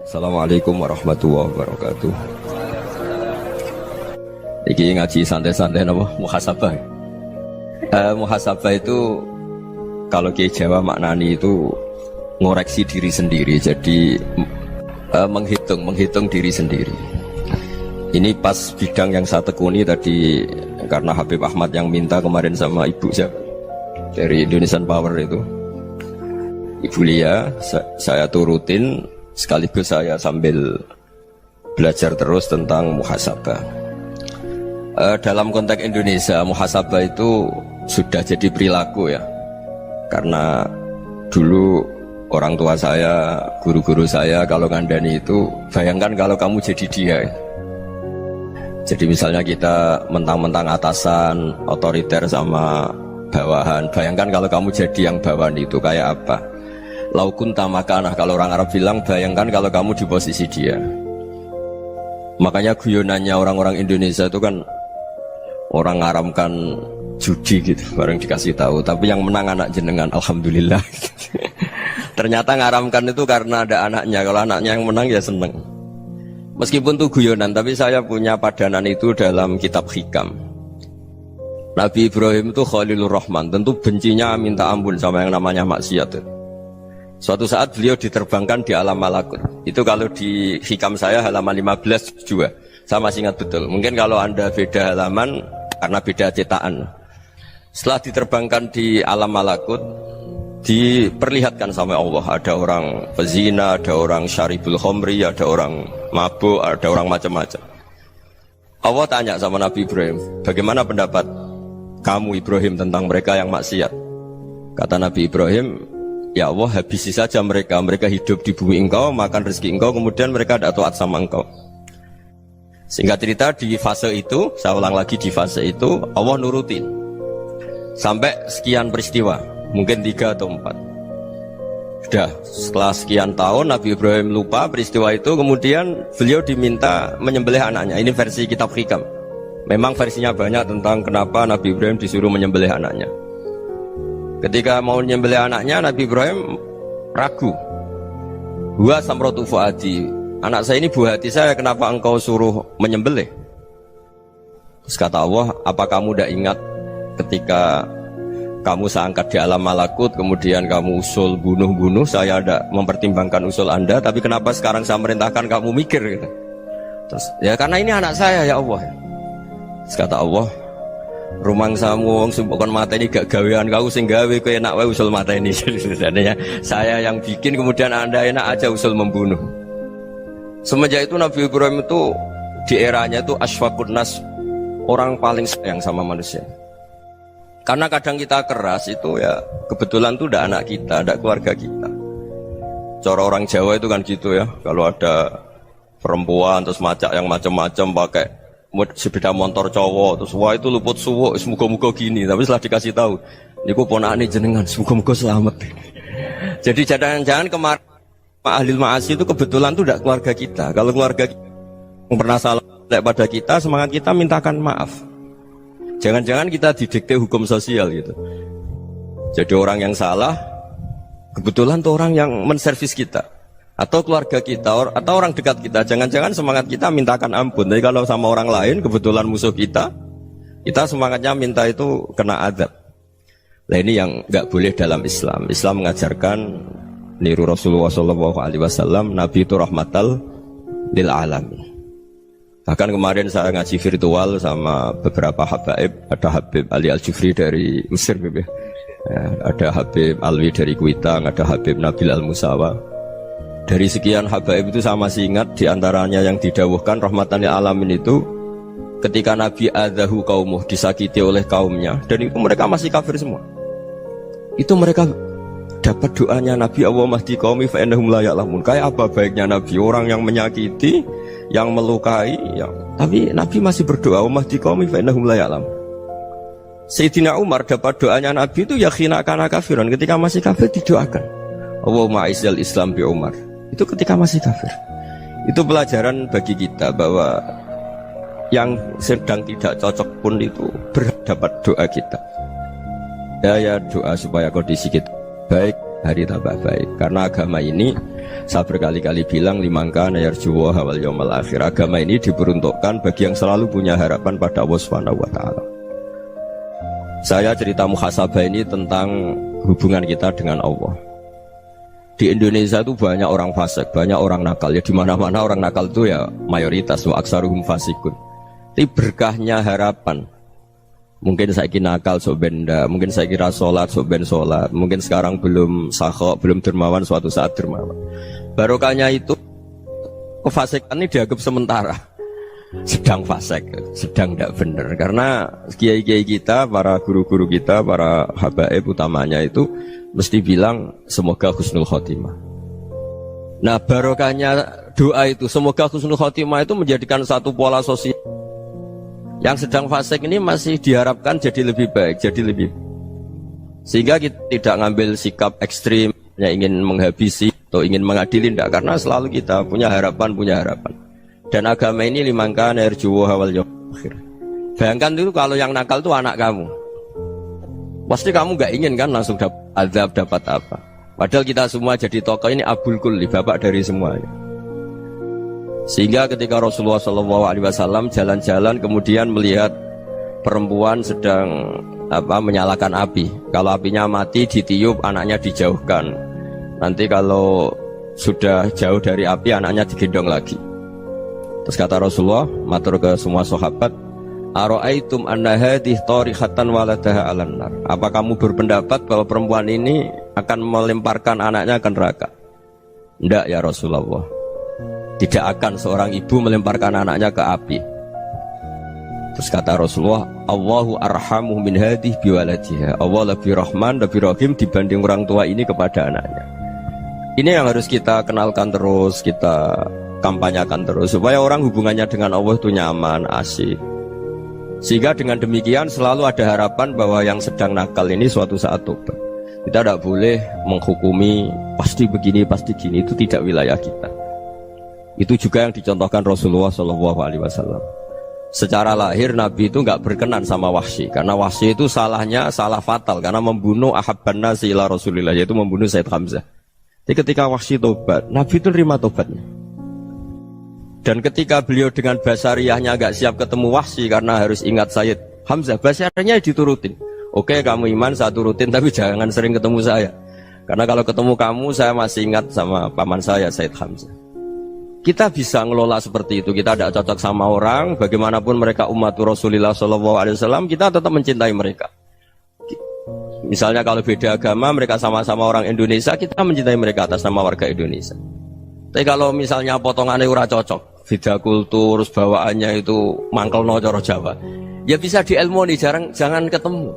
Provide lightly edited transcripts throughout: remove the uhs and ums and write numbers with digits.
Assalamualaikum warahmatullahi wabarakatuh. Iki ngaji santai-santai nama muhasabah. Muhasabah itu kalau Kiai Jawa maknani itu ngoreksi diri sendiri. Jadi menghitung diri sendiri. Ini pas bidang yang saya tekuni tadi karena Habib Ahmad yang minta kemarin sama ibu saya dari Indonesian Power itu. Ibu Lia, saya turutin sekaligus saya sambil belajar terus tentang muhasabah. Dalam konteks Indonesia, muhasabah itu sudah jadi perilaku ya. Karena dulu orang tua saya, guru-guru saya kalau ngandani itu, bayangkan kalau kamu jadi dia. Jadi misalnya kita mentang-mentang atasan, otoriter sama bawahan. Bayangkan kalau kamu jadi yang bawahan itu kayak apa? Laukun tamakanah, kalau orang Arab bilang, bayangkan kalau kamu di posisi dia. Makanya guyonannya orang-orang Indonesia itu kan orang ngaramkan judi gitu, bareng dikasih tahu. Tapi yang menang anak jenengan, alhamdulillah. Ternyata ngaramkan itu karena ada anaknya. Kalau anaknya yang menang ya seneng. Meskipun itu guyonan, tapi saya punya padanan itu dalam kitab hikam. Nabi Ibrahim itu Khalilur Rahman, tentu bencinya minta ampun sama yang namanya maksiat. Suatu saat beliau diterbangkan di alam malakut. Itu kalau di hikam saya halaman 15 juga. Saya masih ingat betul. Mungkin kalau Anda beda halaman karena beda cetakan. Setelah diterbangkan di alam malakut, diperlihatkan sama Allah. Ada orang pezina, ada orang syaribul khomri, ada orang mabuk, ada orang macam-macam. Allah tanya sama Nabi Ibrahim, bagaimana pendapat kamu Ibrahim tentang mereka yang maksiat? Kata Nabi Ibrahim, ya Allah, habisi saja mereka. Mereka hidup di bumi engkau, makan rezeki engkau, kemudian mereka tidak taat sama engkau. Singkat cerita di fase itu, saya ulang lagi di fase itu, Allah nurutin sampai sekian peristiwa, mungkin 3 atau 4. Sudah setelah sekian tahun Nabi Ibrahim lupa peristiwa itu, kemudian beliau diminta menyembelih anaknya. Ini versi kitab hikam. Memang versinya banyak tentang kenapa Nabi Ibrahim disuruh menyembelih anaknya. Ketika mau menyembelih anaknya, Nabi Ibrahim ragu. Huwa samratu fuadi, anak saya ini buah hati saya, kenapa engkau suruh menyembelih? Terus kata Allah, apa kamu tidak ingat ketika kamu saya angkat di alam malakut, kemudian kamu usul bunuh-bunuh, saya tidak mempertimbangkan usul Anda, tapi kenapa sekarang saya merintahkan kamu mikir gitu? Terus, ya karena ini anak saya ya Allah. Terus kata Allah, rumang samu wong sumpukon mata ini gak gawean kau sing gawe kowe enak wae usul mata ini. Sebenarnya saya yang bikin, kemudian Anda enak aja usul membunuh. Semenjak itu Nabi Ibrahim itu di eranya itu asfaqun nas, orang paling sayang sama manusia. Karena kadang kita keras itu ya kebetulan tuh udah anak kita, ada keluarga kita. Cara orang Jawa itu kan gitu ya, kalau ada perempuan terus macak yang macam-macam pakai sepeda motor cowok, terus wah itu luput suwo, semoga-moga gini. Tapi setelah dikasih tahu, niku ponakane jenengan, semoga-moga selamat. Jadi jangan-jangan kemarin ahli ma'asi itu kebetulan tuh tidak keluarga kita. Kalau keluarga kita yang pernah salah pada kita, semangat kita mintakan maaf. Jangan-jangan kita didikte hukum sosial gitu. Jadi orang yang salah, kebetulan tuh orang yang menservis kita. Atau keluarga kita, atau orang dekat kita, jangan-jangan semangat kita mintakan ampun. Tapi kalau sama orang lain, kebetulan musuh kita semangatnya minta itu kena adab. Nah ini yang nggak boleh dalam Islam. Islam mengajarkan niru Rasulullah SAW, Nabi itu rahmatal lil alamin. Bahkan kemarin saya ngaji virtual sama beberapa habaib, ada Habib Ali Al-Jufri dari Mesir, ya. Ada Habib Alwi dari Kuitang, ada Habib Nabil Al-Musawa. Dari sekian habaib itu saya masih ingat diantaranya yang didawuhkan rahmatan lil alamin itu ketika Nabi adzahu qaumuh, disakiti oleh kaumnya, dan itu mereka masih kafir semua. Itu mereka dapat doanya Nabi, Allahumma hdi qaumi fa innahum la ya'lamun. Kayak apa baiknya Nabi, orang yang menyakiti, yang melukai, tapi Nabi masih berdoa, Allahumma hdi qaumi fa innahum la ya'lamun. Sayyidina Umar dapat doanya Nabi itu ya khina kana kafiran, ketika masih kafir didoakan, Allahumma aizzal Islam bi Umar. Itu ketika masih kafir. Itu pelajaran bagi kita bahwa yang sedang tidak cocok pun itu berdapat doa kita. Ya doa supaya kondisi kita baik, hari tambah baik. Karena agama ini Saya berkali-kali bilang limangka nayarjuwa wal yaumal akhir. Agama ini diperuntukkan bagi yang selalu punya harapan pada Allah Subhanahu wa taala. Saya cerita muhasabah ini tentang hubungan kita dengan Allah. Di Indonesia itu banyak orang fasik, banyak orang nakal. Ya di mana-mana orang nakal itu ya mayoritas, wa aksaruhum fasikun. Tapi berkahnya harapan. Mungkin saya kira nakal sok benda, mungkin saya kira sholat sok ben sholat, mungkin sekarang belum sakhok, belum dermawan, suatu saat dermawan. Barokahnya itu kefasikan ini dianggap sementara, sedang fasik, sedang tidak benar. Karena kiai-kiai kita, para guru-guru kita, para habaib utamanya itu mesti bilang semoga husnul khotimah. Nah barokahnya doa itu, semoga husnul khotimah itu menjadikan satu pola sosial. Yang sedang fasik ini masih diharapkan jadi lebih baik, jadi lebih. Sehingga kita tidak ngambil sikap ekstrim, yang ingin menghabisi atau ingin mengadili, tidak. Karena selalu kita punya harapan. Dan agama ini limangka nerjuwa wal yaumal akhir. Bayangkan itu kalau yang nakal itu anak kamu. Pasti kamu nggak ingin kan langsung dapat azab, dapat apa. Padahal kita semua jadi tokoh ini abul kulli, bapak dari semuanya. Sehingga ketika Rasulullah SAW jalan-jalan kemudian melihat perempuan sedang menyalakan api. Kalau apinya mati ditiup, anaknya dijauhkan. Nanti kalau sudah jauh dari api, anaknya digendong lagi. Terus kata Rasulullah, matur ke semua sahabat, Aro'aitum anna hadih tarihatan waladaha alan nar. Apa kamu berpendapat bahwa perempuan ini akan melemparkan anaknya ke neraka? Tidak ya Rasulullah. Tidak akan seorang ibu melemparkan anaknya ke api. Terus kata Rasulullah, Allahu arhamu min hadih biwaladiha. Allah lebih rahman, lebih rahim dibanding orang tua ini kepada anaknya. Ini yang harus kita kenalkan terus, kita kampanyakan terus, supaya orang hubungannya dengan Allah itu nyaman, asik. Sehingga dengan demikian selalu ada harapan bahwa yang sedang nakal ini suatu saat tobat. Kita tidak boleh menghukumi pasti begini, pasti gini, itu tidak wilayah kita. Itu juga yang dicontohkan Rasulullah SAW. Secara lahir Nabi itu nggak berkenan sama Wahsy, karena Wahsy itu salahnya salah fatal, karena membunuh ahabban nasi ila Rasulillah, yaitu membunuh Sayyid Hamzah. Jadi ketika Wahsy tobat, Nabi itu terima tobatnya. Dan ketika beliau dengan basariyahnya nggak siap ketemu Wahsy karena harus ingat Sayyid Hamzah, basariyahnya diturutin. Oke, kamu iman, saya turutin, tapi jangan sering ketemu saya. Karena kalau ketemu kamu, saya masih ingat sama paman saya, Sayyid Hamzah. Kita bisa ngelola seperti itu. Kita tidak cocok sama orang, bagaimanapun mereka umat Rasulullah SAW, kita tetap mencintai mereka. Misalnya kalau beda agama, mereka sama-sama orang Indonesia, kita mencintai mereka atas nama warga Indonesia. Tapi kalau misalnya potongannya ora cocok, beda kultur, bawaannya itu mangkelno cara Jawa, ya bisa diilmoni, jangan ketemu.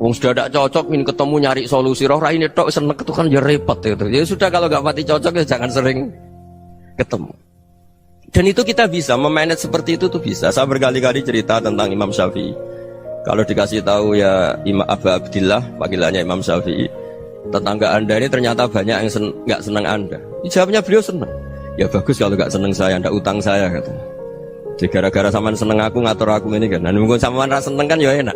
Wong sudah tidak cocok, ingin ketemu nyari solusi, roh ini tok seneng itu kan ya repot gitu. Ya sudah, kalau nggak pati cocok ya jangan sering ketemu. Dan itu kita bisa memanage seperti itu tuh bisa. Saya berkali-kali cerita tentang Imam Syafi'i. Kalau dikasih tahu ya Imam Abu Abdillah, panggilannya Imam Syafi'i, tetangga anda ini ternyata banyak yang nggak senang anda. Jawabnya beliau senang. Ya bagus kalau nggak senang saya, ndak utang saya katanya. Jadi gara-gara saman seneng aku ngatur aku ini kan. Dan mungkin saman rasa seneng kan ya enak.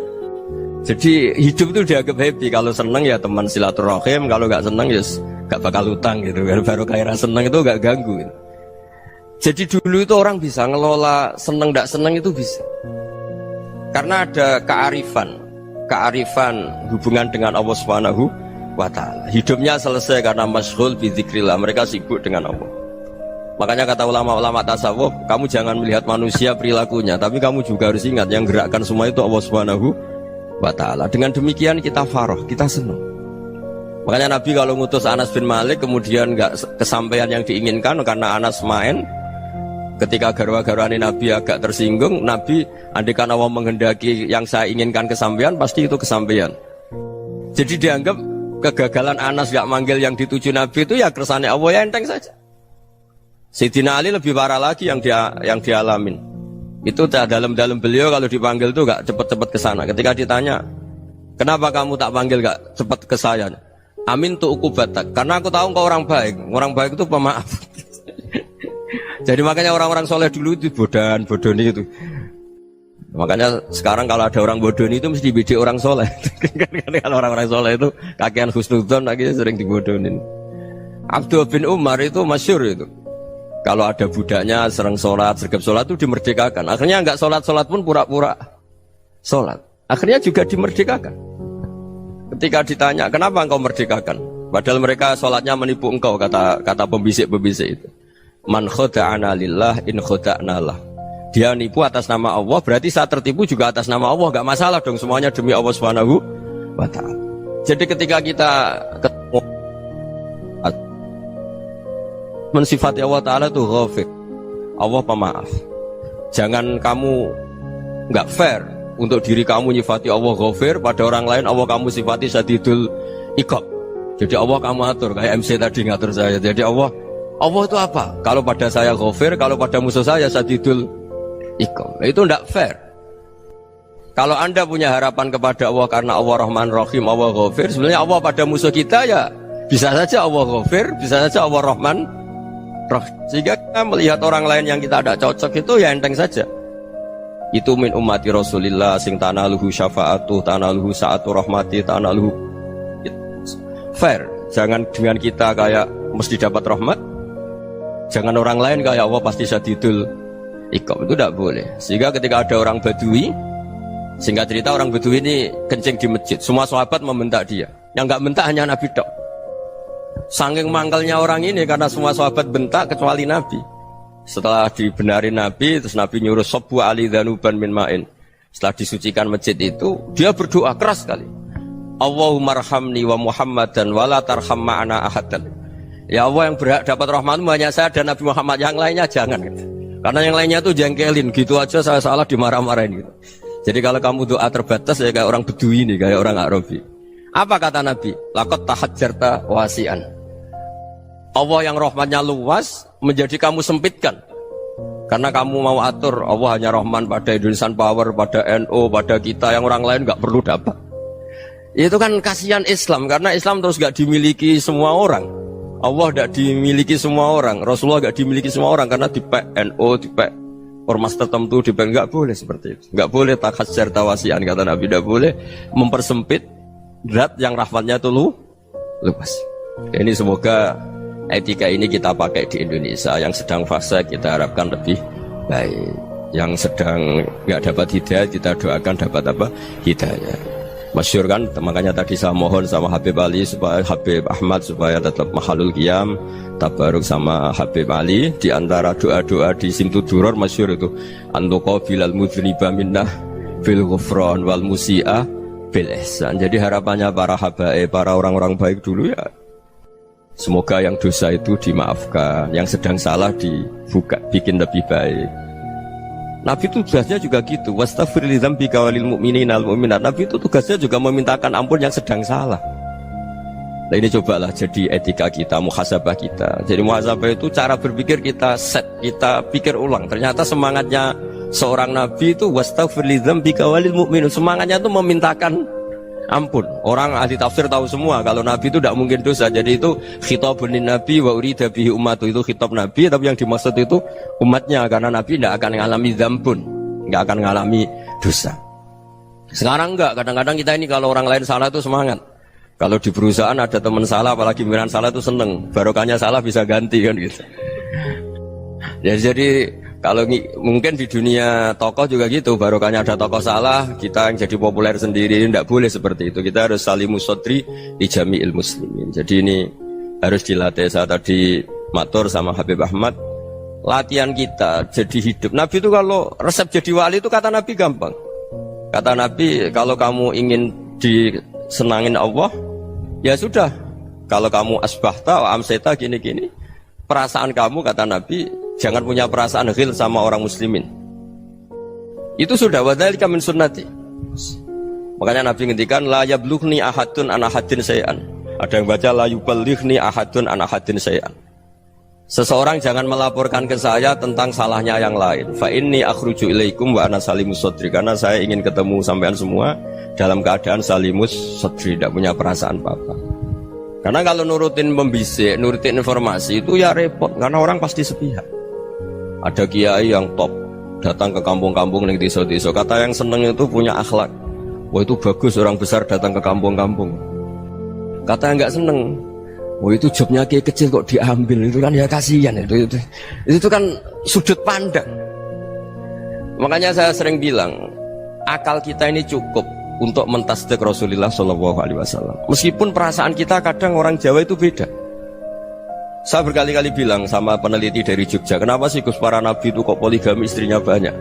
Jadi hidup itu dianggap happy. Kalau seneng ya teman silaturahim, kalau nggak seneng ya nggak bakal utang gitu. Baru kayak rasa seneng itu nggak ganggu. Gitu. Jadi dulu itu orang bisa ngelola seneng tidak seneng itu bisa. Karena ada kearifan hubungan dengan Allah Subhanahu wa taala. Hidupnya selesai karena masyghul bi dzikrillah, mereka sibuk dengan Allah. Makanya kata ulama-ulama tasawuf, kamu jangan melihat manusia perilakunya, tapi kamu juga harus ingat yang gerakkan semua itu Allah Subhanahu wa taala. Dengan demikian kita farah, kita senang. Makanya Nabi kalau ngutus Anas bin Malik kemudian nggak kesampaian yang diinginkan karena Anas main. Ketika garwa-garwani Nabi agak tersinggung, Nabi andaikan Allah menghendaki yang saya inginkan kesampaian, pasti itu kesampaian. Jadi dianggap kegagalan Anas gak manggil yang dituju Nabi itu ya kersane Allah, ya enteng saja. Sayyidina Ali lebih parah lagi yang dialamin. Itu dalam beliau kalau dipanggil itu gak cepet-cepet ke sana. Ketika ditanya, kenapa kamu tak panggil gak cepet ke saya? Amin tu ukubatak, karena aku tahu engkau orang baik. Orang baik itu pemaaf. Jadi makanya orang-orang soleh dulu itu bodoni itu. Makanya sekarang kalau ada orang bodoni itu mesti dibidik orang soleh. Kalau orang-orang soleh itu kakean husnudzon akhirnya sering dibodonin. Abdullah bin Umar itu masyhur itu. Kalau ada budaknya sering sholat, sergap sholat itu dimerdekakan. Akhirnya enggak sholat-sholat pun pura-pura sholat. Akhirnya juga dimerdekakan. Ketika ditanya, kenapa engkau merdekakan? Padahal mereka sholatnya menipu engkau, kata pembisik-pembisik itu. Man khoda'ana lillah in khoda'na lah. Dia nipu atas nama Allah, berarti saat tertipu juga atas nama Allah. Enggak masalah dong, semuanya demi Allah Subhanahu wa ta'ala. Jadi ketika kita ketemu mensifati Allah Ta'ala itu ghafir, Allah pemaaf. Jangan kamu nggak fair untuk diri kamu nyifati Allah ghafir, pada orang lain Allah kamu sifati syadidul iqab. Jadi Allah kamu atur, kayak MC tadi ngatur saya. Jadi Allah itu apa? Kalau pada saya ghafir, kalau pada musuh saya syadidul iqab. Itu nggak fair. Kalau Anda punya harapan kepada Allah karena Allah Rahman Rahim, Allah ghafir, sebenarnya Allah pada musuh kita ya bisa saja Allah ghafir, bisa saja Allah Rahman Rahim. Sehingga kita melihat orang lain yang kita tidak cocok itu ya enteng saja. Itu min ummati Rasulillah sing tanaluhu syafa'atu, tanaluhu sa'atu rahmati, tanaluhu fair. Jangan dengan kita kayak mesti dapat rahmat. Jangan orang lain kayak Allah pasti syadidul iqab. Itu tidak boleh. Sehingga ketika ada orang Badui, singkat cerita orang Badui ini kencing di masjid, semua sahabat membentak dia. Yang enggak bentak hanya Nabi tok. Saking mangkelnya orang ini karena semua sahabat bentak kecuali Nabi. Setelah dibenarin Nabi, terus Nabi nyuruh sabbu ali dhanuban min ma'in. Setelah disucikan masjid itu, dia berdoa keras sekali. Allahumma arhamni wa Muhammadan wa la tarham ma'ana ahadan. Ya Allah, yang berhak dapat rahmatmu hanya saya dan Nabi Muhammad, yang lainnya jangan gitu. Karena yang lainnya itu jengkelin, gitu aja saya salah dimarah-marahin gitu. Jadi kalau kamu doa terbatas ya kayak orang Bedui ini, kayak orang Arabi. Apa kata Nabi? Laqad tahajjarta wasi'an. Allah yang rahmatnya luas menjadi kamu sempitkan. Karena kamu mau atur Allah hanya Rahman pada Indonesian Power, pada NU, pada kita, yang orang lain nggak perlu dapat. Itu kan kasihan Islam, karena Islam terus nggak dimiliki semua orang. Allah nggak dimiliki semua orang, Rasulullah nggak dimiliki semua orang, karena dipek NU, dipek ormas tertentu, dipek nggak boleh seperti itu. Nggak boleh takhasyar tawasian, kata Nabi, nggak boleh mempersempit zat yang rahmatnya itu luas. Ini semoga etika ini kita pakai di Indonesia. Yang sedang fase kita harapkan lebih baik, yang sedang nggak dapat hidayah kita doakan dapat apa? Hidayah. Masyhur kan, makanya tadi saya mohon sama Habib Ali supaya Habib Ahmad supaya tetap mahalul qiyam tabaruk sama Habib Ali. Di antara doa-doa di Simtuduror masyhur itu antuqa bilal mudhriba minnah bil ghufran wal musi'a bil ihsan. Jadi harapannya para habaib, para orang-orang baik dulu ya, semoga yang dosa itu dimaafkan, yang sedang salah dibuka, bikin lebih baik. Nabi itu tugasnya juga gitu. Wastaghfir li dzambika walil mu'minina wal mu'minat. Nabi itu tugasnya juga memintakan ampun yang sedang salah. Nah ini cobalah jadi etika kita, muhasabah kita. Jadi muhasabah itu cara berpikir kita set, kita pikir ulang. Ternyata semangatnya seorang nabi itu wastaghfir li dzambika walil mu'minun. Semangatnya itu memintakan ampun. Orang ahli tafsir tahu semua kalau Nabi itu tidak mungkin dosa. Jadi itu khitabun Nabi wa urida bihi ummatu, itu khitab Nabi, tapi yang dimaksud itu umatnya, karena Nabi tidak akan mengalami dzambun, tidak akan mengalami dosa. Sekarang enggak, kadang-kadang kita ini kalau orang lain salah itu semangat. Kalau di perusahaan ada teman salah, apalagi pimpinan salah itu seneng, barokahnya salah bisa ganti kan gitu. Ya, jadi kalau mungkin di dunia tokoh juga gitu, barokahnya ada tokoh salah, kita yang jadi populer sendiri, tidak boleh seperti itu. Kita harus salimus sodri di jami'il muslimin. Jadi ini harus dilatih. Saya tadi matur sama Habib Ahmad, latihan kita jadi hidup. Nabi itu kalau resep jadi wali itu kata Nabi gampang. Kata Nabi, kalau kamu ingin disenangin Allah, ya sudah. Kalau kamu asbahta wa amseta gini-gini, perasaan kamu, kata Nabi, jangan punya perasaan ghil sama orang muslimin. Itu sudah wadzalika min sunnati. Makanya Nabi ngendikan la yablughni ahadun an ahadin syai'an. Ada yang baca la yuballighni ahadun an ahadin syai'an. Seseorang jangan melaporkan ke saya tentang salahnya yang lain. Fa inni akhruju ilaikum wa ana salimus sadri. Karena saya ingin ketemu sampean semua dalam keadaan salimus sadri, tidak punya perasaan apa-apa. Karena kalau nurutin membisik, nurutin informasi itu ya repot, karena orang pasti sepihak. Ada kiai yang top datang ke kampung-kampung ning desa-desa, kata yang seneng itu punya akhlak. Wah itu bagus orang besar datang ke kampung-kampung. Kata yang nggak seneng, Oh itu jobnya kayak kecil kok diambil, itu kan ya kasihan itu kan sudut pandang. Makanya saya sering bilang akal kita ini cukup untuk mentasdik Rasulullah SAW. Meskipun perasaan kita kadang orang Jawa itu beda. Saya berkali-kali bilang sama peneliti dari Jogja, kenapa sih Gus para nabi itu kok poligami istrinya banyak?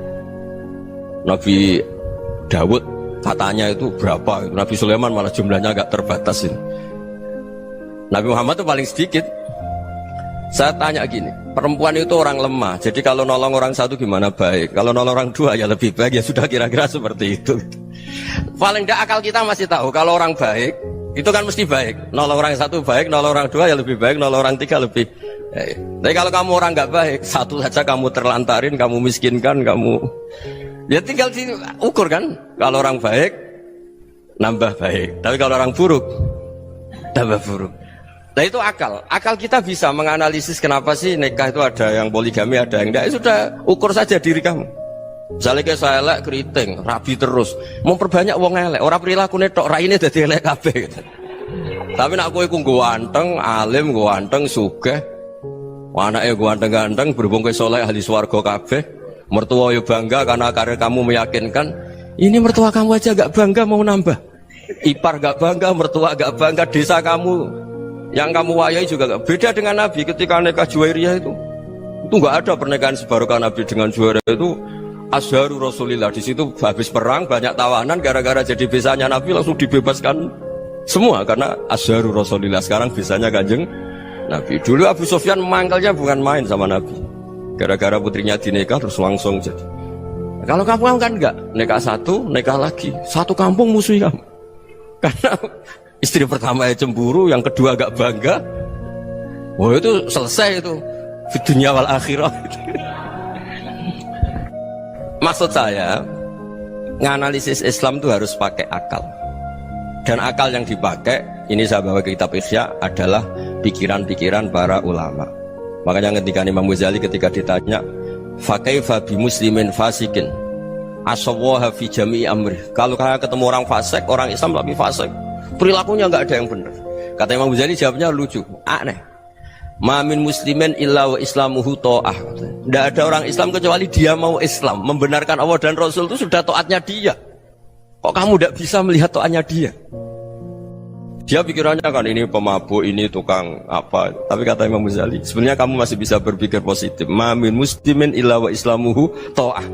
Nabi Dawud katanya itu berapa? Nabi Sulaiman malah jumlahnya agak terbatas ini. Nabi Muhammad itu paling sedikit. Saya tanya gini, perempuan itu orang lemah, jadi kalau nolong orang satu gimana baik, kalau nolong orang dua ya lebih baik, ya sudah kira-kira seperti itu. Paling tidak akal kita masih tahu kalau orang baik itu kan mesti baik, nolong orang satu baik, nolong orang dua ya lebih baik, nolong orang tiga lebih baik. Tapi kalau kamu orang nggak baik, satu saja kamu terlantarin, kamu miskinkan, kamu ya tinggal diukur kan. Kalau orang baik nambah baik, tapi kalau orang buruk tambah buruk. Nah itu akal kita bisa menganalisis kenapa sih nikah itu ada yang poligami, ada yang enggak. Sudah ukur saja diri kamu. Misalnya kayak saya elek keriting, rabi terus, mau perbanyak wong elek, orang perilaku netok, raine dadi elek kabeh. Tapi nak kowe ku ganteng, alim, ganteng, sugih, anake ganteng-ganteng, berhubung kowe saleh ahli swarga kabeh, mertua yo bangga karena karir kamu meyakinkan. Ini mertua kamu aja gak bangga mau nambah. Ipar gak bangga, mertua gak bangga, desa kamu yang kamu wayai juga gak beda dengan Nabi ketika nikah Juwairiyah itu gak ada pernikahan sebarokah Nabi dengan Juwairiyah itu Azharu Rasulillah. Di situ habis perang banyak tawanan, gara-gara jadi besanya Nabi langsung dibebaskan semua karena Azharu Rasulillah. Sekarang besanya Kanjeng Nabi. Dulu Abu Sufyan mangkalnya bukan main sama Nabi, gara-gara putrinya dinikah terus langsung jadi. Kalau kamu kan enggak, nikah satu, nikah lagi, satu kampung musuhi kamu karena istri pertama ya cemburu, yang kedua agak bangga. Wah itu selesai itu di dunia wal akhirah. Maksud saya nganalisis Islam itu harus pakai akal. Dan akal yang dipakai, ini saya bawa ke kitab Ihya, adalah pikiran-pikiran para ulama. Makanya ketika Imam Ghazali ketika ditanya fakaifa bi muslimin fasikin asawaha fi jami'i amri, kalau kalian ketemu orang fasik, orang Islam tapi fasik, perilakunya nggak ada yang benar. Kata Imam Ghazali jawabnya lucu, aneh. Ma min muslimin illa wa islamuhu ta'ah. Tidak ada orang Islam kecuali dia mau Islam, membenarkan Allah dan Rasul itu sudah taatnya dia. Kok kamu tidak bisa melihat taatnya dia? Dia pikirannya kan ini pemabuk, ini tukang apa. Tapi kata Imam Ghazali, sebenarnya kamu masih bisa berpikir positif. Ma min muslimin illa wa islamuhu ta'ah.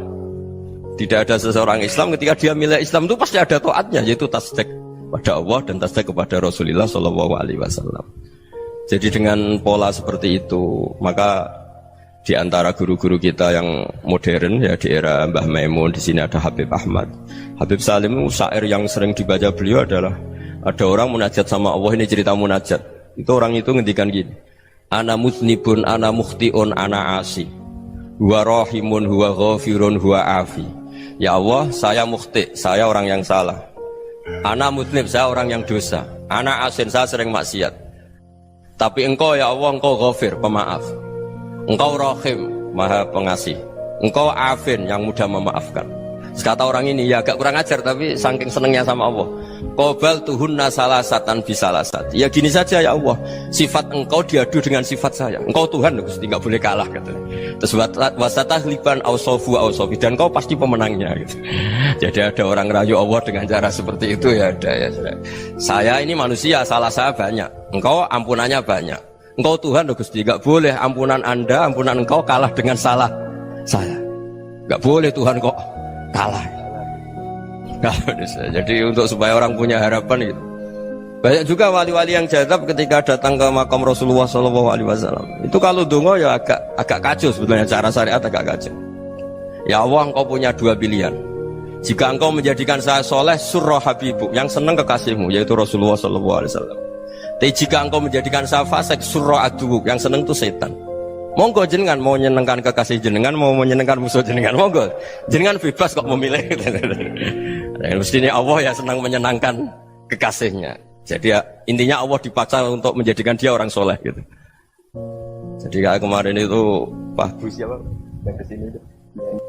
Tidak ada seseorang Islam ketika dia milih Islam itu pasti ada taatnya, yaitu tasdik pada Allah dan tasdik kepada Rasulullah SAW. Jadi dengan pola seperti itu, maka di antara guru-guru kita yang modern ya di era Mbah Maimun, di sini ada Habib Ahmad, Habib Salim, syair yang sering dibaca beliau adalah ada orang munajat sama Allah. Ini cerita munajat. Itu orang itu ngendikan gini, ana muznibun, ana mukhtiun, ana asi, huwa rahimun, huwa ghafirun, huwa afi. Ya Allah, saya mukhti, saya orang yang salah. Ana muznib, saya orang yang dosa. Ana asin, saya sering maksiat. Tapi engkau ya Allah, engkau ghafir, pemaaf. Engkau rahim, maha pengasih. Engkau afin, yang mudah memaafkan. Kata orang ini, ya agak kurang ajar, tapi saking senengnya sama Allah. Qobal tuhunna salasatan bisalasat. Ya gini saja ya Allah, sifat engkau diadu dengan sifat saya. Engkau Tuhan, Gusti, nggak boleh kalah katanya. Terus wasatahliban ausofu ausofi, dan engkau pasti pemenangnya gitu. Jadi ada orang rayu Allah dengan cara seperti itu ya ada ya. Saya ini manusia, salah saya banyak. Engkau ampunannya banyak. Engkau Tuhan, Gusti, nggak boleh ampunan Anda, ampunan engkau kalah dengan salah saya. Nggak boleh Tuhan kok kalah. Jadi untuk supaya orang punya harapan gitu. Banyak juga wali-wali yang jadab ketika datang ke makam Rasulullah SAW. Itu kalau dongo ya agak kacau sebenarnya, cara syariat agak kacau. Ya Allah, engkau punya dua pilihan. Jika engkau menjadikan saya soleh, surah habibu, yang senang kekasihmu, yaitu Rasulullah SAW. Tapi jika engkau menjadikan saya fasik, surah aduuk, yang senang itu setan. Monggo jenengan mau menyenangkan kekasih jenengan, mau menyenangkan musuh jenengan, monggo. Jenengan bebas kok memilih. Mestinya Allah ya senang menyenangkan kekasihnya. Jadi ya, intinya Allah dipaksa untuk menjadikan dia orang soleh gitu. Jadi kayak kemarin itu Pak Gus siapa yang kesini itu,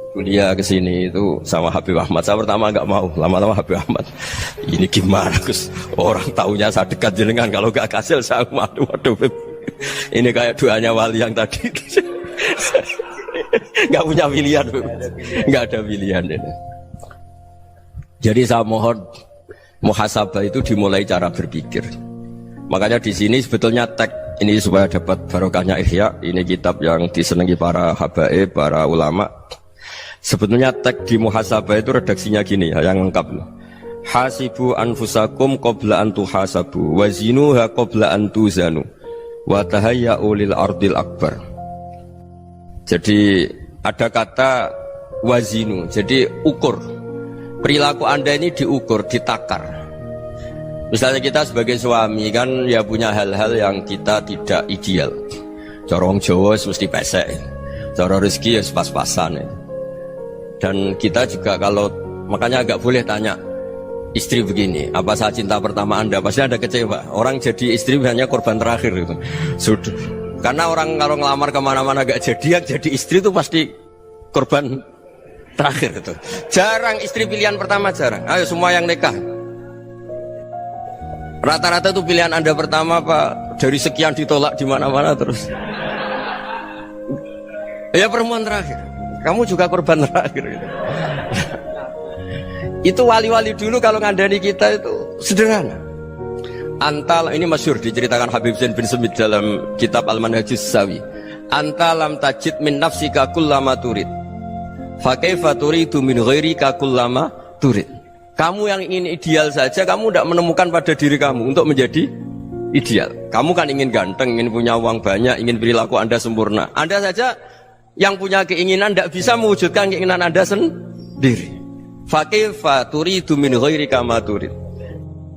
kuliah ke sini itu sama Habib Ahmad. Saya pertama nggak mau, lama-lama Habib Ahmad. Ini gimana Gus? Orang taunya saya dekat jenengan, kalau nggak kasil saya waduh Beb. Ini kayak doanya wali yang tadi. Nggak punya pilihan, Beb. Nggak ada pilihan ini. Jadi saya mohon muhasabah itu dimulai cara berpikir. Makanya di sini sebetulnya tag ini supaya dapat barokahnya Ihya. Ini kitab yang disenangi para habaib, para ulama. Sebetulnya tag di muhasabah itu redaksinya gini ya, yang lengkap. Hasibu anfusakum qabla an tuhasabu wazinuha qabla an tuzanu wa tahayya'u lil ardil akbar. Jadi ada kata wazinu, jadi ukur. Perilaku Anda ini diukur, ditakar. Misalnya kita sebagai suami kan ya punya hal-hal yang kita tidak ideal. Corong Jawa mesti pesek, cara rezeki ya pas-pasan. Dan kita juga kalau makanya agak boleh tanya istri begini, apa saat cinta pertama Anda? Pasti Anda kecewa. Orang jadi istri hanya korban terakhir itu. Sudah. Karena orang kalau ngelamar kemana-mana gak jadi, yang jadi istri itu pasti korban terakhir itu. Jarang istri pilihan pertama, jarang. Ayo semua yang nikah. Rata-rata itu pilihan Anda pertama Pak, dari sekian ditolak di mana-mana terus. Ya perempuan terakhir. Kamu juga korban terakhir gitu. Itu wali-wali dulu kalau ngandani kita itu sederhana. Antal ini masyhur diceritakan Habib Zain bin Semit dalam kitab Al-Manhajus Sawi. Antalam tajid min nafsika kullama turid. Fa kaifa turidu min ghairika kullama turid. Kamu yang ingin ideal saja kamu tidak menemukan pada diri kamu untuk menjadi ideal. Kamu kan ingin ganteng, ingin punya uang banyak, ingin perilaku Anda sempurna. Anda saja yang punya keinginan tidak bisa mewujudkan keinginan Anda sendiri. Fakaifa turidu min ghairika ma turid.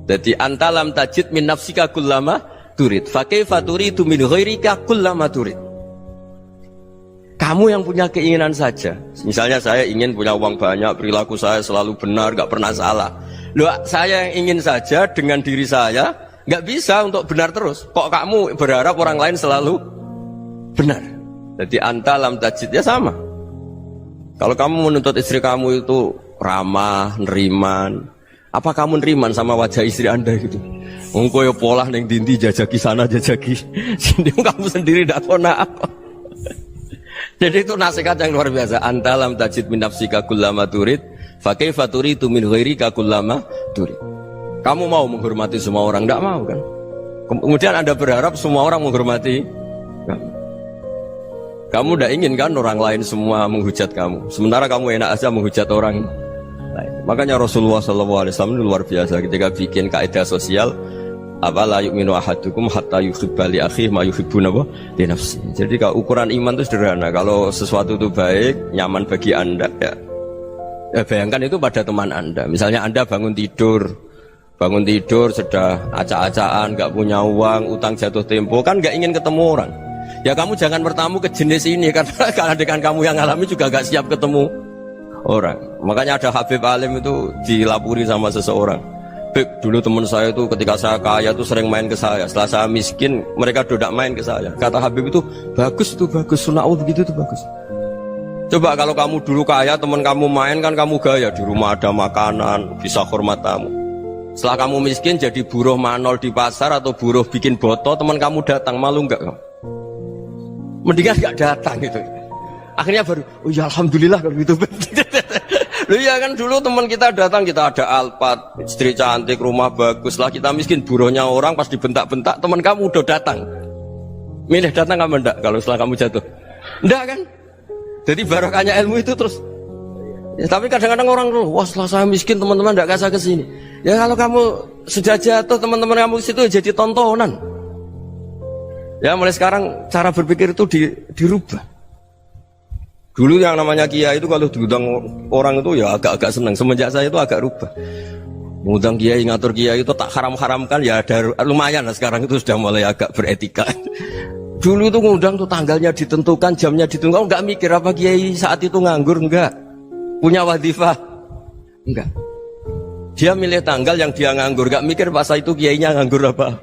Jadi antalam tajid min nafsika kullama turid. Fakaifa turidu min ghairika kullama turid. Kamu yang punya keinginan saja. Misalnya saya ingin punya uang banyak, perilaku saya selalu benar, gak pernah salah. Loh, saya yang ingin saja dengan diri saya gak bisa untuk benar terus. Kok kamu berharap orang lain selalu benar? Jadi antalam tajid ya sama. Kalau kamu menuntut istri kamu itu ramah, neriman, apa kamu neriman sama wajah istri Anda gitu? Engkau ya pola neng dindi jajaki sana jajaki sini, kamu sendiri tidak tahu apa. Jadi itu nasihat yang luar biasa. Antalam tajid min nafsika kullama turid, fa kaifa turidu min ghairika kullama turid. Kamu mau menghormati semua orang? Tidak mau kan? Kemudian Anda berharap semua orang menghormati kamu. Kamu tidak ingin kan orang lain semua menghujat kamu. Sementara kamu enak aja menghujat orang lain. Makanya Rasulullah SAW luar biasa ketika bikin kaidah sosial. Apa la yu'minu ahadukum hatta yuhibba li akhihi ma yuhibbu li nafsihi. Jadi kalau ukuran iman itu sederhana. Kalau sesuatu itu baik, nyaman bagi Anda ya bayangkan itu pada teman Anda. Misalnya Anda bangun tidur sudah acak-acakan, gak punya uang, utang jatuh tempo, kan gak ingin ketemu orang. Ya kamu jangan bertamu ke jenis ini karena dengan kamu yang alami juga gak siap ketemu orang. Makanya ada Habib Alim itu dilapuri sama seseorang. Beb, dulu teman saya itu ketika saya kaya itu sering main ke saya. Setelah saya miskin, mereka tidak main ke saya. Kata Habib itu bagus, sunnah Allah begitu itu bagus. Coba kalau kamu dulu kaya, teman kamu main kan kamu gaya. Di rumah ada makanan, bisa hormat tamu. Setelah kamu miskin jadi buruh manol di pasar atau buruh bikin boto, teman kamu datang, malu enggak kamu? Mendingan enggak datang gitu. Akhirnya baru, oh ya alhamdulillah kalau gitu. Loh iya kan dulu teman kita datang, kita ada Alphard, istri cantik, rumah bagus. Lah kita miskin, buruhnya orang pas dibentak-bentak, teman kamu udah datang. Milih datang apa enggak kalau setelah kamu jatuh? Enggak kan? Jadi barokahnya ilmu itu terus. Ya, tapi kadang-kadang orang tuh, wah setelah saya miskin teman-teman enggak kasih ke sini. Ya kalau kamu sudah jatuh, teman-teman kamu ke situ jadi tontonan. Ya mulai sekarang cara berpikir itu dirubah. Dulu yang namanya kiai itu kalau diundang orang itu ya agak-agak senang. Semenjak saya itu agak rubah. Mengundang kiai, ngatur kiai itu tak haram-haramkan ya ada lumayan lah sekarang itu sudah mulai agak beretika. Dulu itu ngundang tuh tanggalnya ditentukan, jamnya ditentukan, enggak mikir apa kiai saat itu nganggur, enggak. Punya wadifah, enggak. Dia milih tanggal yang dia nganggur, enggak mikir pas itu kiainya nganggur apa,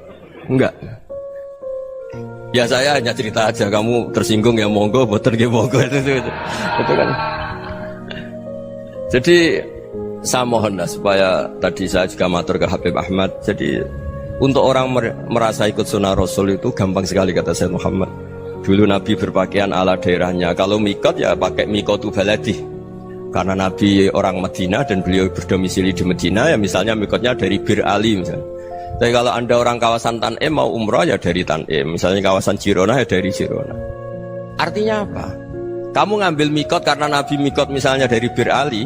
enggak. Ya saya hanya cerita aja, kamu tersinggung ya monggo, boten ya monggo itu kan. Jadi saya mohonlah supaya tadi saya juga matur ke Habib Ahmad. Jadi untuk orang merasa ikut sunnah Rasul itu gampang sekali kata Sayyid Muhammad. Dulu Nabi berpakaian ala daerahnya. Kalau mikot ya pakai mikotu baladi. Karena Nabi orang Madinah dan beliau berdomisili di Madinah, ya misalnya mikotnya dari Bir Ali misalnya. Tapi kalau Anda orang kawasan Tanim mau umrah ya dari Tanim. Misalnya kawasan Jirona ya dari Jirona. Artinya apa? Kamu ngambil mikot karena Nabi mikot misalnya dari Bir Ali,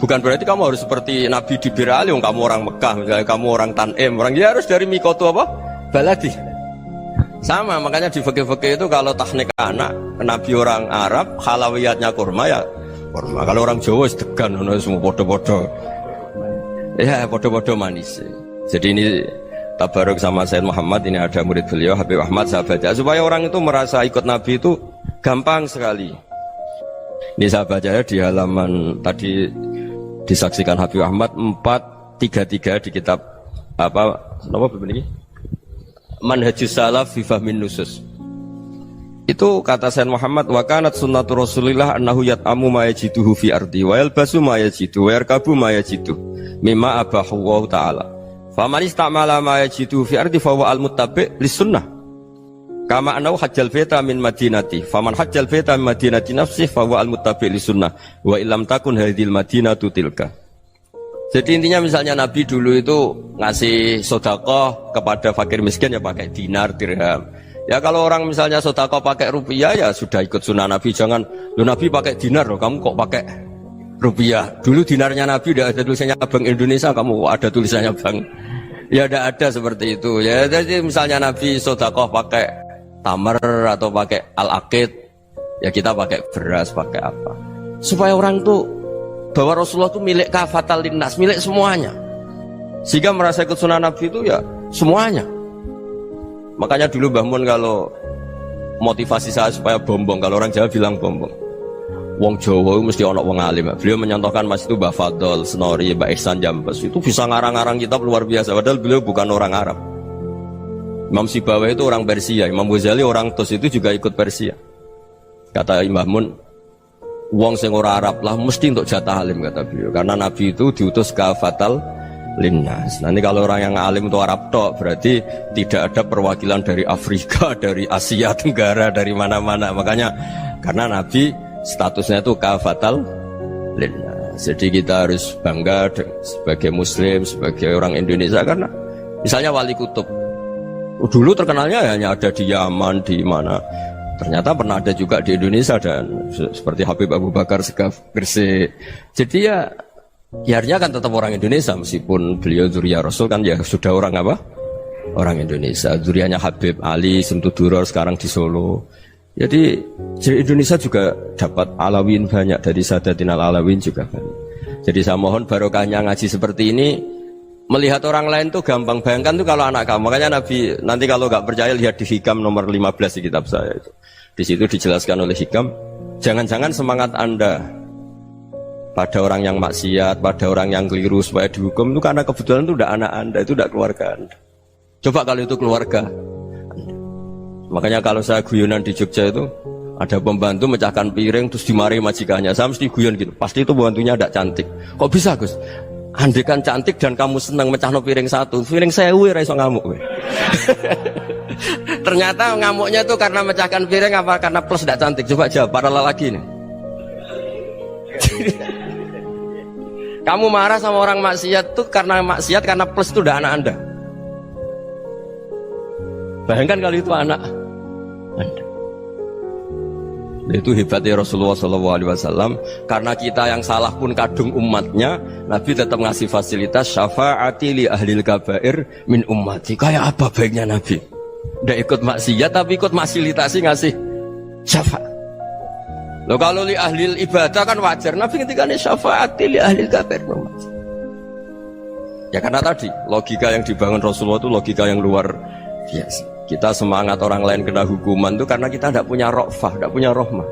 bukan berarti kamu harus seperti Nabi di Bir Ali. Kamu orang Mekah, misalnya kamu orang Tanim, orang ya harus dari mikot itu apa? Baladi. Sama, makanya di fikih-fikih itu kalau tahnik anak, Nabi orang Arab, halawiyatnya kurma ya kurma. Kalau orang Jawa sedegan, semua bodoh-bodoh. Ya bodoh-bodoh manis. Jadi ini tabaruk sama Sayyid Muhammad, ini ada murid beliau Habib Ahmad, saya baca supaya orang itu merasa ikut Nabi itu gampang sekali. Ini saya baca ya di halaman tadi disaksikan Habib Ahmad 433 di kitab apa begini? Manhajus Salaf fi Fahmin Nusus. Itu kata Sayyid Muhammad, wa kanat sunnatu Rasulillah annahu yat'amu ma yajiduhu fi ardi wa yalbasu ma yajidu wa yarkabu ma yajidu mimma abahu Allah taala. Faman istamala ma yajiduhu fi ardi fa huwa al-muttabi' lis sunnah. Kama anau hajjal baita min madinati, faman hajjal baita min madinati nafsih fa huwa al-muttabi' li sunnah wa illam takun hadhil madinatu tilka. Jadi intinya misalnya Nabi dulu itu ngasih sedekah kepada fakir miskin ya pakai dinar, dirham. Ya kalau orang misalnya sedekah pakai rupiah ya sudah ikut sunnah Nabi. Jangan lu Nabi pakai dinar loh, kamu kok pakai rupiah. Dulu dinarnya Nabi udah ada tulisannya Bank Indonesia, kamu ada tulisannya Bank. Ya udah ada seperti itu. Ya jadi misalnya Nabi sedekah pakai tamar atau pakai al-aqid, ya kita pakai beras, pakai apa, supaya orang tuh bahwa Rasulullah itu milik kafatal linnas, milik semuanya, sehingga merasa ikut sunnah Nabi itu ya semuanya. Makanya dulu Mbah Mun kalau motivasi saya supaya bombong, kalau orang Jawa bilang bombong, wong Jawa mesti ono wong alim. Beliau menyontohkan mas itu Mbah Fadol, Senori, Mbah Ihsan Jambes, itu bisa ngarang-ngarang kitab luar biasa, padahal beliau bukan orang Arab. Imam Sibawai itu orang Persia, Imam Ghazali orang Tus itu juga ikut Persia. Kata Mbah Mun, wong sing ora Arab lah mesti untuk jatah alim kata beliau, karena Nabi itu diutus kafatal linnas. Nanti kalau orang yang alim itu Arab tok, berarti tidak ada perwakilan dari Afrika, dari Asia Tenggara, dari mana-mana. Makanya karena Nabi statusnya itu kafatal linnas. Jadi kita harus bangga sebagai Muslim, sebagai orang Indonesia, karena misalnya Wali Kutub dulu terkenalnya hanya ada di Yaman, di mana. Ternyata pernah ada juga di Indonesia, dan seperti Habib Abu Bakar Segaf Gresik. Jadi ya akhirnya kan tetap orang Indonesia, meskipun beliau zuriyah Rasul kan ya sudah orang apa? Orang Indonesia. Zuriyahnya Habib Ali Sentuduror sekarang di Solo. Jadi Indonesia juga dapat Alawin banyak, dari Sadatin Alawin juga banyak. Jadi saya mohon barokahnya ngaji seperti ini. Melihat orang lain tuh gampang, bayangkan tuh kalau anak kamu. Makanya Nabi, nanti kalau nggak percaya lihat di Hikam nomor 15 di kitab saya itu. Di situ dijelaskan oleh Hikam, jangan-jangan semangat Anda pada orang yang maksiat, pada orang yang keliru supaya dihukum itu karena kebetulan itu udah anak Anda, itu udah keluarga Anda. Coba kalau itu keluarga Anda. Makanya kalau saya guyonan di Jogja itu, ada pembantu mecahkan piring terus dimarahi majikannya, saya mesti guyon gitu, pasti itu pembantunya tidak cantik. Kok bisa Gus? Andai kan cantik dan kamu senang mecahno piring satu, piring 1000 ra iso ngamuk kowe. Ternyata ngamuknya tuh karena mecahkan piring apa karena plus tidak cantik? Coba jawab para lelaki nih. Kamu marah sama orang maksiat tuh karena maksiat, karena plus itu udah anak Anda. Bayangkan kalau itu anak Anda. Itu hebatnya Rasulullah SAW, karena kita yang salah pun kadung umatnya, Nabi tetap ngasih fasilitas syafaati li ahlil kabair min ummati. Kayak apa baiknya Nabi? Nggak ikut maksiat tapi ikut fasilitasi ngasih syafaat. Loh kalau li ahlil ibadah kan wajar, Nabi ketika ini syafaati li ahlil kabair min ummati. Ya karena tadi logika yang dibangun Rasulullah itu logika yang luar biasa. Kita semangat orang lain kena hukuman itu karena kita tidak punya ra'fah, tidak punya rahmah.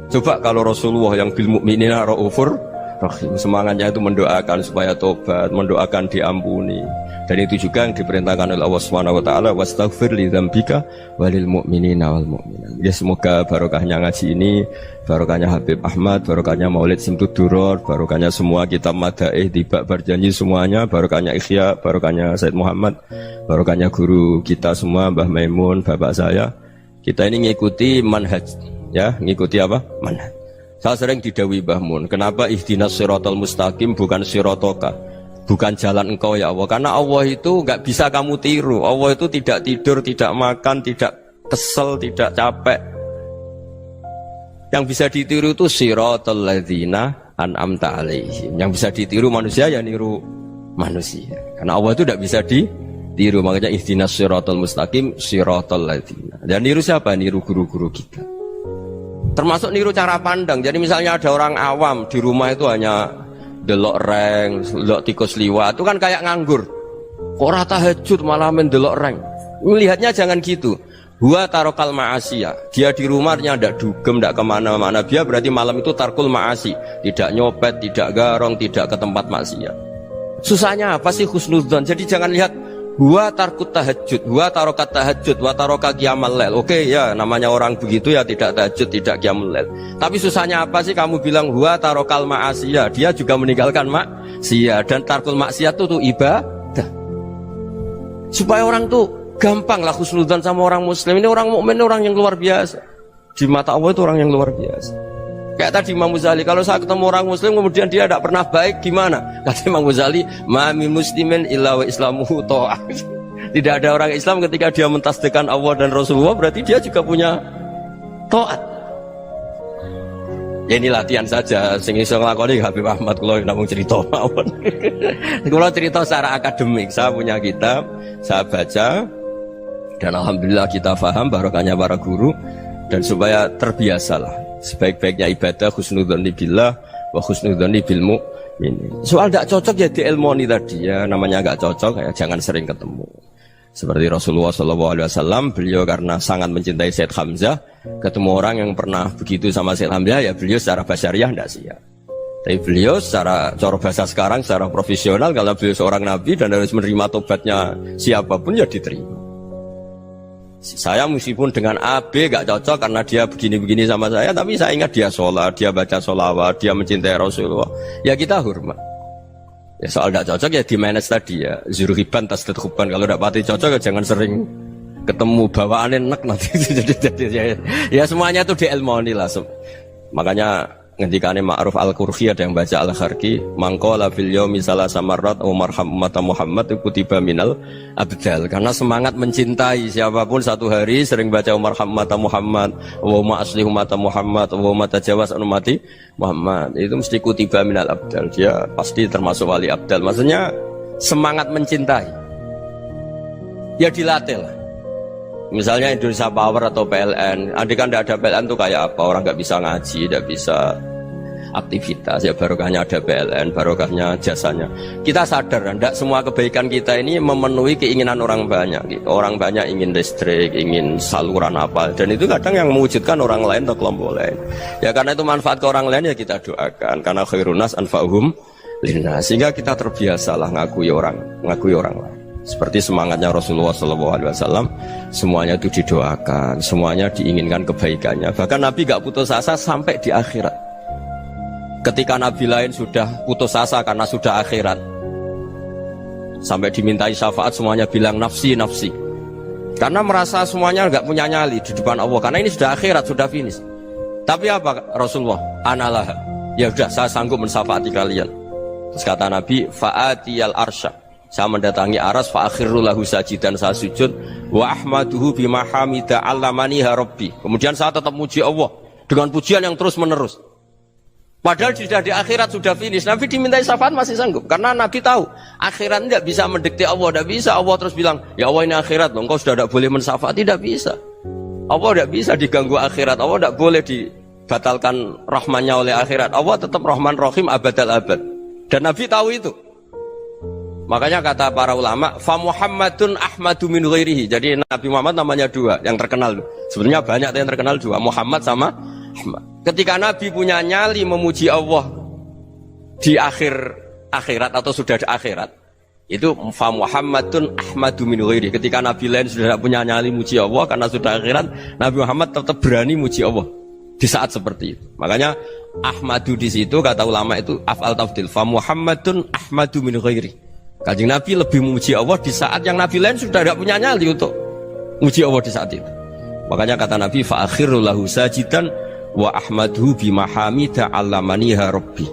Coba kalau Rasulullah yang bil mukminina raufur rahim. Semangatnya itu mendoakan supaya tobat, mendoakan diampuni. Dan itu juga yang diperintahkan oleh Allah Subhanahu wa taala, wastaghfir li dzambika walil mu'minina wal mu'minat. Ya semoga barokahnya ngaji ini, barokahnya Habib Ahmad, barokahnya Maulid Simtud Duror, barokahnya semua kitab madaih, tiba berjanji semuanya, barokahnya Ikhya, barokahnya Said Muhammad, barokahnya guru kita semua, Mbah Maimun, bapak saya. Kita ini ngikuti manhaj, ya, ngikuti apa? Manhaj. Saya sering didhawuhi Mbah Mun, kenapa ihdinas siratal mustaqim bukan siratoka, bukan jalan engkau ya Allah, karena Allah itu nggak bisa kamu tiru. Allah itu tidak tidur, tidak makan, tidak kesel, tidak capek. Yang bisa ditiru itu siratal ladzina an'amta alaihim. Yang bisa ditiru manusia ya niru manusia, karena Allah itu tidak bisa ditiru. Makanya ihdinas siratal mustaqim siratal ladzina. Dan niru siapa? Niru guru-guru kita. Termasuk niru cara pandang. Jadi misalnya ada orang awam di rumah itu hanya delok reng, delok tikus liwat, itu kan kayak nganggur. Kok ora tahajud malah mendelok reng. Melihatnya jangan gitu. Huwa tarokal ma'asiyah. Dia di rumahnya ndak dugem, ndak kemana-mana. Dia berarti malam itu tarkul ma'asi. Tidak nyopet, tidak garong, tidak ke tempat maksiat. Susahnya apa sih husnudzon? Jadi jangan lihat huwa tarkut tahajud, huwa tarokat tahajud, wa taroka qiyamal lail. Oke ya, namanya orang begitu ya tidak tahajud, tidak qiyamul lail. Tapi susahnya apa sih kamu bilang huwa tarokal ma'asiyah? Dia juga meninggalkan maksiat, dan tarkul maksiat itu tuh ibadah. Supaya orang tuh gampang lah husnudzon sama orang muslim. Ini orang mukmin, orang yang luar biasa. Di mata Allah itu orang yang luar biasa. Kayak tadi Imam Ghazali, kalau saya ketemu orang muslim kemudian dia tidak pernah baik, gimana? Kata Imam Ghazali, ma min muslimin illa wa islamuhu ta'ah. Tidak ada orang Islam ketika dia mentasdihkan Allah dan Rasulullah, berarti dia juga punya taat. Ya ini latihan saja, sing iso nglakoni Habib Ahmad kula namung cerita mawon. Kula cerita secara akademik, saya punya kitab, saya baca, dan alhamdulillah kita paham barokahnya para guru, dan supaya terbiasalah. Sebaik-baiknya ibadah husnudzon billah wa husnudzon bil mu'min. Soal tidak cocok ya diilmoni tadi ya, namanya nggak cocok ya jangan sering ketemu. Seperti Rasulullah SAW, beliau karena sangat mencintai Said Hamzah, ketemu orang yang pernah begitu sama Said Hamzah ya beliau secara basyariah tidak siap. Tapi beliau secara cara bahasa sekarang, secara profesional, kalau beliau seorang nabi dan harus menerima tobatnya siapapun ya diterima. Saya meskipun dengan A, B gak cocok karena dia begini-begini sama saya, tapi saya ingat dia sholat, dia baca sholawat, dia mencintai Rasulullah, ya kita hormat. Ya soal gak cocok ya di manage tadi ya, zurhiban tasdid huban. Kalau gak pati cocok ya jangan sering ketemu, bawaannya enak nanti. Ya semuanya itu diilmoni lah. Makanya ngendikane Ma'ruf Al-Qurhi ada yang baca Al-Kharqi, mangqala fil yaumi salasa marrat wa marham ummata Muhammad kutiba minal abdal. Karena semangat mencintai siapapun satu hari sering baca marham ummata Muhammad wa ma asli ummata Muhammad wa ma tajawaz an ummati Muhammad, itu mesti kutiba minal abdal. Dia pasti termasuk wali abdal. Maksudnya semangat mencintai ya dilatih lah. Misalnya Indonesia Power atau PLN, andai kan tidak ada PLN tuh kayak apa? Orang nggak bisa ngaji, nggak bisa aktivitas. Ya barokahnya ada PLN, barokahnya jasanya. Kita sadar, tidak semua kebaikan kita ini memenuhi keinginan orang banyak. Gitu. Orang banyak ingin listrik, ingin saluran apa, dan itu kadang yang mewujudkan orang lain atau kelompok lain. Ya karena itu manfaat ke orang lain ya kita doakan. Karena khairunas anfa'uhum linnas. Sehingga kita terbiasalah ngakui orang lain. Seperti semangatnya Rasulullah SAW, semuanya itu didoakan, semuanya diinginkan kebaikannya. Bahkan Nabi gak putus asa sampai di akhirat. Ketika Nabi lain sudah putus asa karena sudah akhirat, sampai dimintai syafaat semuanya bilang nafsi, nafsi. Karena merasa semuanya gak punya nyali di depan Allah, karena ini sudah akhirat, sudah finish. Tapi apa Rasulullah? Analah, ya sudah saya sanggup mensyafaati kalian. Terus kata Nabi, fa'atiyal arsya, saya mendatangi aras, fa'akhirru lahu sajidan, saya sujud, wa ahmaduhu bima hamida allamaniha rabbi. Kemudian saya tetap muji Allah dengan pujian yang terus menerus. Padahal sudah di akhirat, sudah finish. Nabi dimintai syafaat masih sanggup, karena Nabi tahu akhirat tidak bisa mendikte Allah, tidak bisa. Allah terus bilang, ya Allah ini akhirat loh, engkau sudah tidak boleh mensyafaat, tidak bisa. Allah tidak bisa diganggu akhirat, Allah tidak boleh dibatalkan rahmannya oleh akhirat. Allah tetap Rahman Rahim abadal abad. Dan Nabi tahu itu. Makanya kata para ulama, fa Muhammadun ahmadu min ghairihi. Jadi Nabi Muhammad namanya dua yang terkenal. Sebenarnya banyak yang terkenal dua, Muhammad sama Ahmad. Ketika Nabi punya nyali memuji Allah di akhir akhirat atau sudah di akhirat itu fa Muhammadun ahmadu min ghairi. Ketika Nabi lain sudah tidak punya nyali muji Allah karena sudah akhirat, Nabi Muhammad tetap berani muji Allah di saat seperti itu. Makanya ahmadu di situ kata ulama itu af'al tafdil, fa Muhammadun ahmadu min ghairi. Kanjeng Nabi lebih memuji Allah di saat yang Nabi lain sudah tidak punya nyali untuk muji Allah di saat itu. Makanya kata Nabi fa akhiru lahu sajidan wa ahmaduhu bi mahamida 'allamaniha rabbi.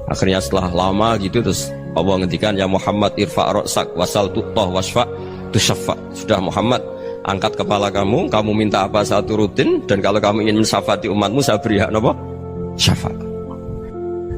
Akhirnya setelah lama gitu terus Allah ngendikan ya Muhammad irfa' ra'sak wasal tu'tah wasfa' tusyaffa. Sudah Muhammad, angkat kepala kamu minta apa saya turutin, dan kalau kamu ingin mensyafaati umatmu saya beri hak apa? Syafaat.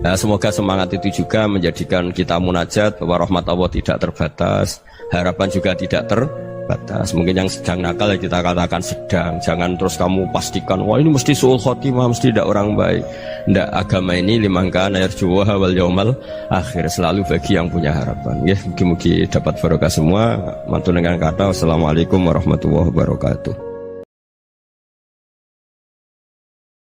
Nah, semoga semangat itu juga menjadikan kita munajat bahwa rahmat Allah tidak terbatas, harapan juga tidak terbatas. Mungkin yang sedang nakal ya kita katakan sedang, jangan terus kamu pastikan wah ini mesti su'ul khotimah, mesti tidak orang baik. Ndak, agama ini liman kana yarjuha wal yaumal akhir, selalu bagi yang punya harapan. Ya, mugi-mugi dapat barokah semua. Mantu dengan kata wassalamualaikum warahmatullahi wabarakatuh.